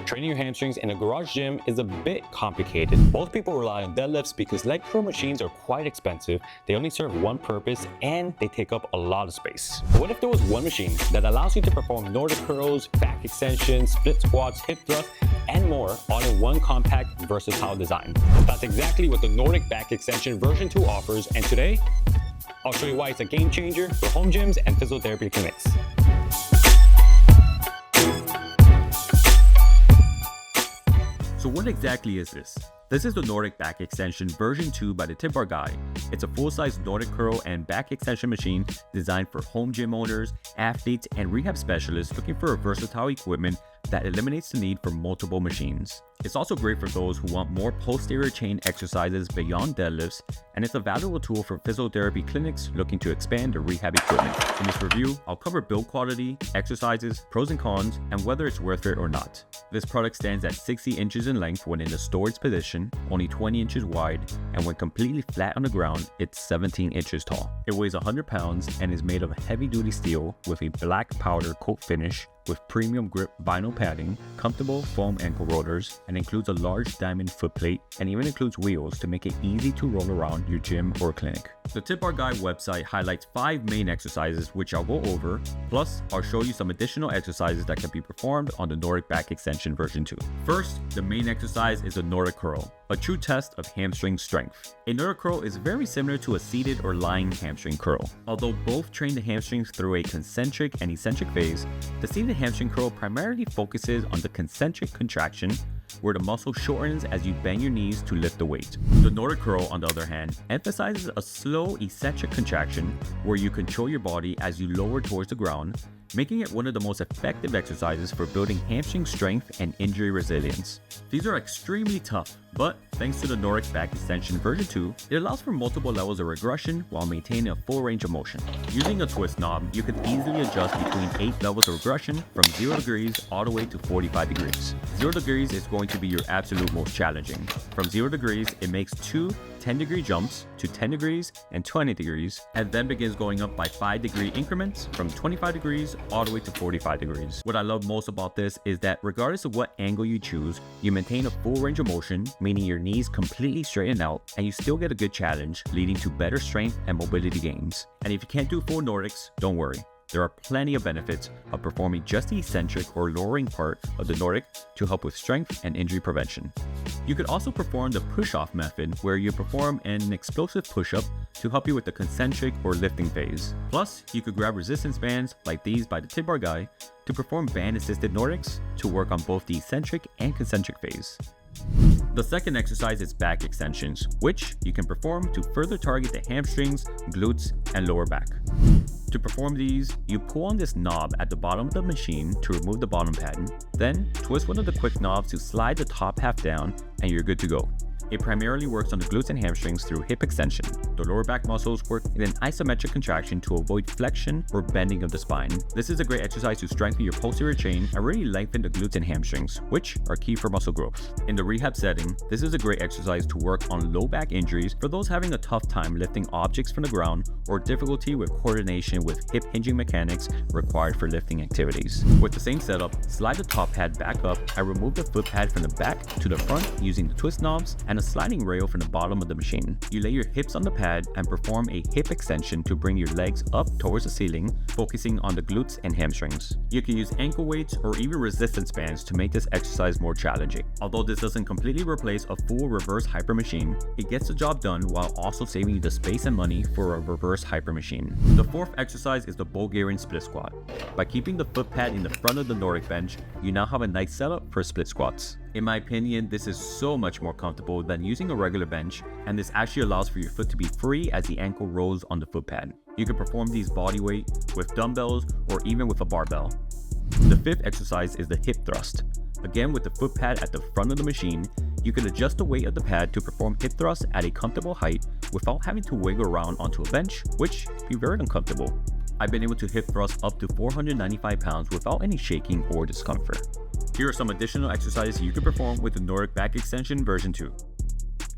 Training your hamstrings in a garage gym is a bit complicated. Most people rely on deadlifts because leg curl machines are quite expensive, they only serve one purpose, and they take up a lot of space. But what if there was one machine that allows you to perform Nordic curls, back extensions, split squats, hip thrusts, and more, all in one compact, versatile design? That's exactly what the Nordic Back Extension version 2 offers, and today, I'll show you why it's a game changer for home gyms and physiotherapy clinics. So what exactly is this? This is the Nordic Back Extension version 2 by the Tib Bar Guy. It's a full-size Nordic curl and back extension machine designed for home gym owners, athletes, and rehab specialists looking for a versatile equipment that eliminates the need for multiple machines. It's also great for those who want more posterior chain exercises beyond deadlifts, and it's a valuable tool for physiotherapy clinics looking to expand their rehab equipment. In this review, I'll cover build quality, exercises, pros and cons, and whether it's worth it or not. This product stands at 60 inches in length when in the storage position, only 20 inches wide, and when completely flat on the ground, it's 17 inches tall. It weighs 100 pounds and is made of heavy-duty steel with a black powder coat finish with premium grip vinyl padding, comfortable foam ankle rotors, and includes a large diamond footplate, and even includes wheels to make it easy to roll around your gym or clinic. The Tib Bar Guy website highlights 5 main exercises which I'll go over, plus I'll show you some additional exercises that can be performed on the Nordic Back Extension version 2. First, the main exercise is a Nordic curl, a true test of hamstring strength. A Nordic curl is very similar to a seated or lying hamstring curl. Although both train the hamstrings through a concentric and eccentric phase, the seated hamstring curl primarily focuses on the concentric contraction, where the muscle shortens as you bend your knees to lift the weight. The Nordic curl, on the other hand, emphasizes a slow eccentric contraction where you control your body as you lower towards the ground, making it one of the most effective exercises for building hamstring strength and injury resilience. These are extremely tough, but thanks to the Nordic Back Extension version 2, it allows for multiple levels of regression while maintaining a full range of motion. Using a twist knob, you can easily adjust between 8 levels of regression from 0 degrees all the way to 45 degrees. 0 degrees is going to be your absolute most challenging. From 0 degrees, it makes 2 10-degree jumps to 10 degrees and 20 degrees, and then begins going up by 5-degree increments from 25 degrees all the way to 45 degrees. What I love most about this is that regardless of what angle you choose, you maintain a full range of motion, meaning your knees completely straighten out, and you still get a good challenge, leading to better strength and mobility gains. And if you can't do full Nordics, don't worry. There are plenty of benefits of performing just the eccentric or lowering part of the Nordic to help with strength and injury prevention. You could also perform the push-off method, where you perform an explosive push-up to help you with the concentric or lifting phase. Plus, you could grab resistance bands like these by the Tib Bar Guy to perform band-assisted Nordics to work on both the eccentric and concentric phase. The second exercise is back extensions, which you can perform to further target the hamstrings, glutes, and lower back. To perform these, you pull on this knob at the bottom of the machine to remove the bottom pad. Then, twist one of the quick knobs to slide the top half down, and you're good to go. It primarily works on the glutes and hamstrings through hip extension. The lower back muscles work in an isometric contraction to avoid flexion or bending of the spine. This is a great exercise to strengthen your posterior chain and really lengthen the glutes and hamstrings, which are key for muscle growth. In the rehab setting, this is a great exercise to work on low back injuries for those having a tough time lifting objects from the ground or difficulty with coordination with hip hinging mechanics required for lifting activities. With the same setup, slide the top pad back up and remove the foot pad from the back to the front using the twist knobs and a sliding rail from the bottom of the machine. You lay your hips on the pad and perform a hip extension to bring your legs up towards the ceiling, focusing on the glutes and hamstrings. You can use ankle weights or even resistance bands to make this exercise more challenging. Although this doesn't completely replace a full reverse hyper machine, it gets the job done while also saving you the space and money for a reverse hyper machine. The fourth exercise is the Bulgarian split squat. By keeping the foot pad in the front of the Nordic bench, you now have a nice setup for split squats. In my opinion, this is so much more comfortable than using a regular bench, and this actually allows for your foot to be free as the ankle rolls on the foot pad. You can perform these body weight with dumbbells or even with a barbell. The fifth exercise is the hip thrust. Again, with the foot pad at the front of the machine, you can adjust the weight of the pad to perform hip thrusts at a comfortable height without having to wiggle around onto a bench, which can be very uncomfortable. I've been able to hip thrust up to 495 pounds without any shaking or discomfort. Here are some additional exercises you can perform with the Nordic Back Extension version 2.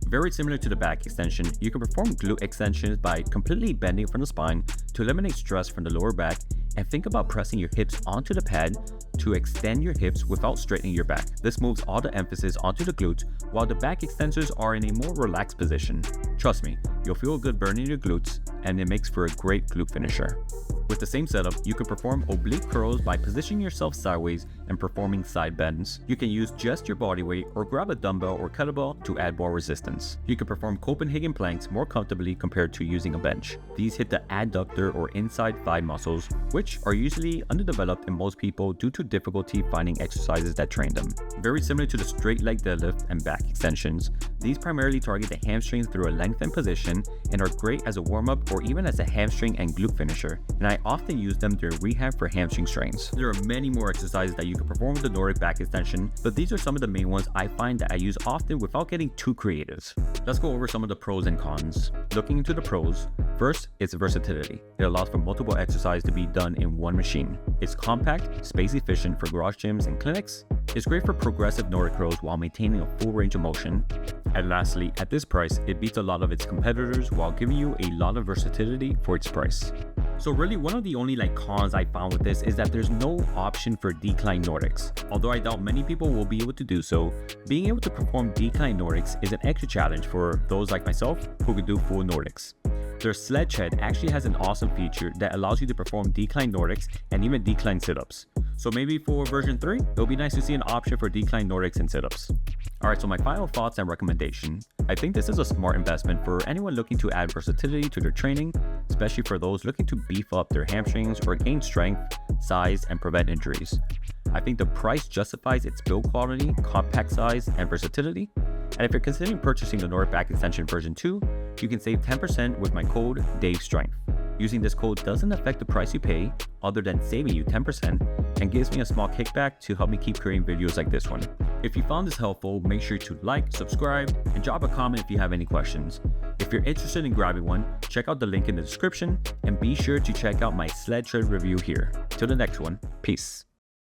Very similar to the back extension, you can perform glute extensions by completely bending from the spine to eliminate stress from the lower back, and think about pressing your hips onto the pad to extend your hips without straightening your back. This moves all the emphasis onto the glutes, while the back extensors are in a more relaxed position. Trust me, you'll feel a good burn in your glutes, and it makes for a great glute finisher. With the same setup, you can perform oblique curls by positioning yourself sideways and performing side bends. You can use just your body weight or grab a dumbbell or kettlebell to add more resistance. You can perform Copenhagen planks more comfortably compared to using a bench. These hit the adductor or inside thigh muscles, which are usually underdeveloped in most people due to difficulty finding exercises that train them. Very similar to the straight leg deadlift and back extensions, these primarily target the hamstrings through a lengthened position and are great as a warm-up or even as a hamstring and glute finisher, and I often use them during rehab for hamstring strains. There are many more exercises that you can perform with the Nordic Back Extension, but these are some of the main ones I find that I use often without getting too creative. Let's go over some of the pros and cons. Looking into the pros, first, it's versatility. It allows for multiple exercises to be done in one machine. It's compact, space efficient for garage gyms and clinics. It's great for progressive Nordic curls while maintaining a full range of motion. And lastly, at this price, it beats a lot of its competitors while giving you a lot of versatility for its price. So really, one of the only cons I found with this is that there's no option for decline Nordics. Although I doubt many people will be able to do so, being able to perform decline Nordics is an extra challenge for those like myself who could do full Nordics. Their sledge head actually has an awesome feature that allows you to perform decline Nordics and even decline sit-ups. So maybe for version 3, it'll be nice to see an option for decline Nordics and sit-ups. Alright, so my final thoughts and recommendation. I think this is a smart investment for anyone looking to add versatility to their training, especially for those looking to beef up their hamstrings or gain strength, size, and prevent injuries. I think the price justifies its build quality, compact size, and versatility. And if you're considering purchasing the Nordic Back Extension version 2, you can save 10% with my code DAVESTRENGTH. Using this code doesn't affect the price you pay, other than saving you 10%, and gives me a small kickback to help me keep creating videos like this one. If you found this helpful, make sure to like, subscribe, and drop a comment if you have any questions. If you're interested in grabbing one, check out the link in the description, and be sure to check out my sled tread review here. Till the next one, peace.